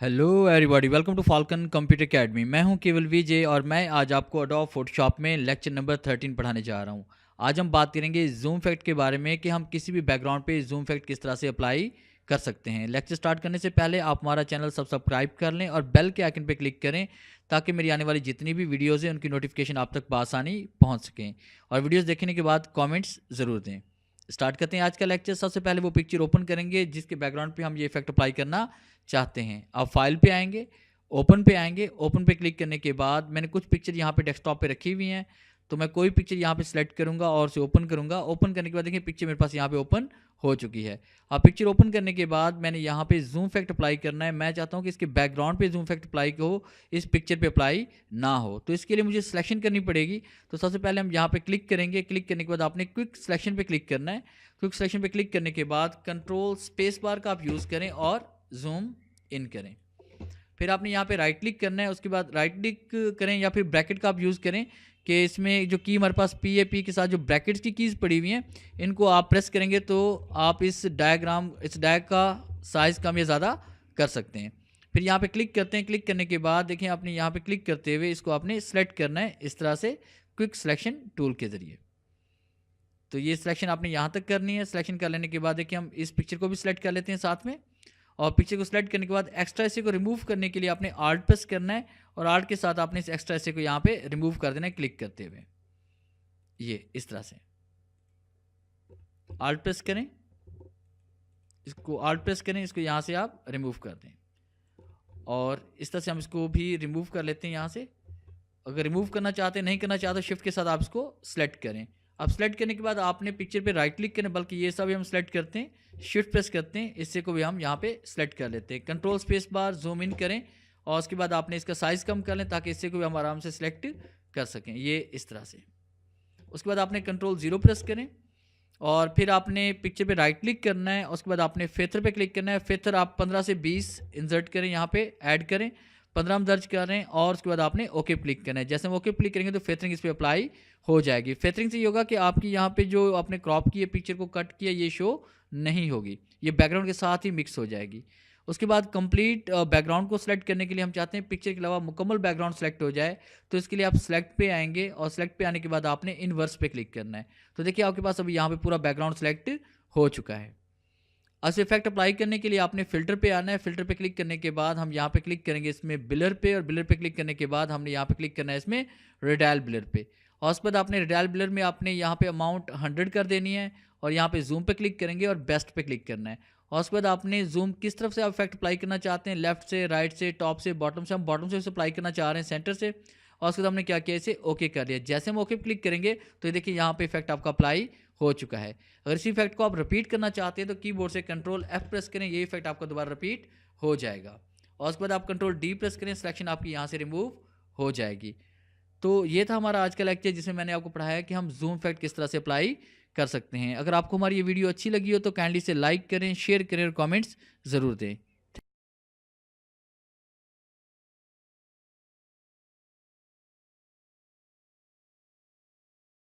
Hello everybody, welcome to Falcon computer academy. मैं हूं केवल विजय और मैं आज आपको एडोब फोटोशॉप में लेक्चर नंबर 13 पढ़ाने जा रहा हूं। आज हम बात करेंगे जूम इफेक्ट के बारे में कि हम किसी भी बैकग्राउंड पे जूम इफेक्ट किस तरह से अप्लाई कर सकते हैं। लेक्चर स्टार्ट करने से पहले आप हमारा चैनल सब्सक्राइब कर लें और बेल के आइकन पे क्लिक करें ताकि मेरी आने वाली जितनी भी वीडियोज़ हैं उनकी नोटिफिकेशन आप तक बआसानी पहुँच सकें। और वीडियोज़ देखने के बाद कॉमेंट्स ज़रूर दें। स्टार्ट करते हैं आज का लेक्चर। सबसे पहले वो पिक्चर ओपन करेंगे जिसके बैकग्राउंड पे हम ये इफेक्ट अप्लाई करना चाहते हैं। आप फाइल पे आएंगे, ओपन पे आएंगे। ओपन पे क्लिक करने के बाद मैंने कुछ पिक्चर यहाँ पे डेस्कटॉप पे रखी हुई हैं, तो मैं कोई पिक्चर यहाँ पे सिलेक्ट करूँगा और उसे ओपन करूँगा। ओपन करने के बाद देखिए पिक्चर मेरे पास यहाँ पे ओपन हो चुकी है। अब पिक्चर ओपन करने के बाद मैंने यहाँ पे जूम इफेक्ट अप्लाई करना है। मैं चाहता हूँ कि इसके बैकग्राउंड पे जूम इफेक्ट अप्लाई हो, इस पिक्चर पे अप्लाई ना हो, तो इसके लिए मुझे सिलेक्शन करनी पड़ेगी। तो सबसे पहले हम यहाँ पे क्लिक करेंगे। क्लिक करने के बाद आपने क्विक सिलेक्शन पे क्लिक करना है। क्विक सिलेक्शन पे क्लिक करने के बाद कंट्रोल स्पेस बार का आप यूज़ करें और जूम इन करें। फिर आपने यहाँ पे राइट क्लिक करना है, उसके बाद राइट क्लिक करें या फिर ब्रैकेट का आप यूज़ करें कि इसमें जो की हमारे पास पी है, पी के साथ जो ब्रैकेट्स की कीज़ पड़ी हुई हैं इनको आप प्रेस करेंगे तो आप इस डायग का साइज़ कम या ज़्यादा कर सकते हैं। फिर यहाँ पे क्लिक करते हैं। क्लिक करने के बाद देखिए आपने यहाँ पे क्लिक करते हुए इसको आपने सेलेक्ट करना है इस तरह से क्विक सिलेक्शन टूल के ज़रिए। तो ये सिलेक्शन आपने यहाँ तक करनी है। सिलेक्शन कर लेने के बाद देखिए हम इस पिक्चर को भी सिलेक्ट कर लेते हैं साथ में। और पिक्चर को सिलेक्ट करने के बाद एक्स्ट्रा एसे को रिमूव करने के लिए आपने आल्ट प्रेस करना है और आल्ट के साथ आपने इस एक्स्ट्रा एसे को यहाँ पे रिमूव कर देना है क्लिक करते हुए। ये इस तरह से आल्ट प्रेस करें, इसको आल्ट प्रेस करें, इसको यहाँ से आप रिमूव कर दें। और इस तरह से हम इसको भी रिमूव कर लेते हैं यहाँ से। अगर रिमूव करना चाहते हैं, नहीं करना चाहते, शिफ्ट के साथ आप इसको सेलेक्ट करें। अब सेलेक्ट करने के बाद आपने पिक्चर पे राइट क्लिक करें, बल्कि ये सब भी हम सेलेक्ट करते हैं, शिफ्ट प्रेस करते हैं, इससे को भी हम यहाँ पे सेलेक्ट कर लेते हैं। Control space bar zoom in करें और उसके बाद आपने इसका साइज़ कम कर लें ताकि इससे को भी हम आराम से सेलेक्ट कर सकें। ये इस तरह से। उसके बाद आपने कंट्रोल 0 प्रेस करें और फिर आपने पिक्चर पे राइट क्लिक करना है। उसके बाद आपने फेथर पे क्लिक करना है। फेथर आप 15 से 20 इंसर्ट करें, यहाँ पे ऐड करें। 15 हम दर्ज कर रहे हैं और उसके बाद आपने ओके क्लिक करना है। जैसे हम ओके क्लिक करेंगे तो फेथरिंग इस पर अप्लाई हो जाएगी। फेथरिंग से ये होगा कि आपकी यहाँ पे जो आपने क्रॉप किया, पिक्चर को कट किया, ये शो नहीं होगी, ये बैकग्राउंड के साथ ही मिक्स हो जाएगी। उसके बाद कंप्लीट बैकग्राउंड को सिलेक्ट करने के लिए हम चाहते हैं पिक्चर के अलावा मुकम्मल बैकग्राउंड सेलेक्ट हो जाए, तो इसके लिए आप सेलेक्ट पे आएंगे और सेलेक्ट पे आने के बाद आपने इनवर्स पे क्लिक करना है। तो देखिए आपके पास अभी यहाँ पे पूरा बैकग्राउंड सेलेक्ट हो चुका है। अब इफेक्ट अप्लाई करने के लिए आपने फिल्टर पे आना है। फिल्टर पे क्लिक करने के बाद हम यहाँ पे क्लिक करेंगे इसमें बिलर पे, और बिलर पे क्लिक करने के बाद हमने यहाँ पे क्लिक करना है इसमें रेडायल बिलर पे। और उसके बाद आपने रेडायल बिलर में आपने यहाँ पे अमाउंट 100 कर देनी है और यहाँ पे जूम पे क्लिक करेंगे और बेस्ट पे क्लिक करना है। और उसके बाद आपने जूम किस तरफ से आप इफेक्ट अप्लाई करना चाहते हैं, लेफ्ट से, राइट से, टॉप से, बॉटम से। हम बॉटम से अप्लाई करना चाह रहे हैं, सेंटर से। और उसके बाद हमने क्या किया, इसे ओके कर लिया। जैसे हम ओके क्लिक करेंगे तो देखिए यहाँ पे इफेक्ट आपका अप्लाई हो चुका है। अगर इसी इफेक्ट को आप रिपीट करना चाहते हैं तो कीबोर्ड से कंट्रोल F प्रेस करें, ये इफेक्ट आपका दोबारा रिपीट हो जाएगा। और उसके बाद आप कंट्रोल D प्रेस करें, सिलेक्शन आपकी यहाँ से रिमूव हो जाएगी। तो ये था हमारा आज का लेक्चर जिसमें मैंने आपको पढ़ाया कि हम जूम इफेक्ट किस तरह से अप्लाई कर सकते हैं। अगर आपको हमारी ये वीडियो अच्छी लगी हो तो काइंडली से लाइक करें, शेयर करें और कमेंट्स ज़रूर दें।